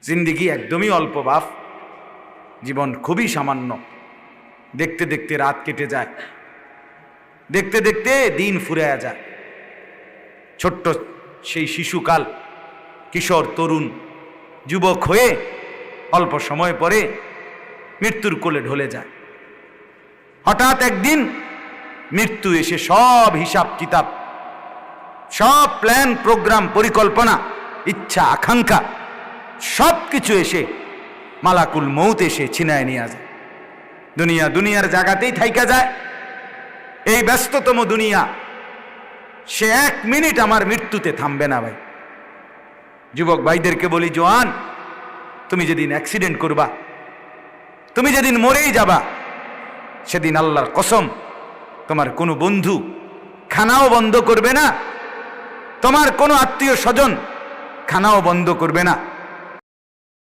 জিন্দিগি একদমই অল্প বাপ, জীবন খুবই সামান্য। দেখতে দেখতে রাত কেটে যায়, দেখতে দেখতে দিন ফুরিয়ে যায়। ছোট্ট সেই শিশুকাল, কিশোর, তরুণ, যুবক হয়ে অল্প সময় পরে মৃত্যুর কোলে ঢলে যায়। হঠাৎ একদিন মৃত্যু এসে সব হিসাব কিতাব, সব প্ল্যান, প্রোগ্রাম, পরিকল্পনা, ইচ্ছা, আকাঙ্ক্ষা সব কিছু এসে মালাকুল মউত এসে ছিনায় নিয়ে যায়। দুনিয়ার জায়গাতেই থাইকা যায়। এই ব্যস্ততম দুনিয়া, সে 1 মিনিট আমার মৃত্যুতে থামবে না ভাই। যুবক ভাইদেরকে বলি, জোয়ান, তুমি যেদিন অ্যাক্সিডেন্ট করবা, তুমি যেদিন মরেই যাবা, সেদিন আল্লাহর কসম তোমার কোনো বন্ধু খানাও বন্ধ করবে না, তোমার কোনো আত্মীয় স্বজন খানাও বন্ধ করবে না।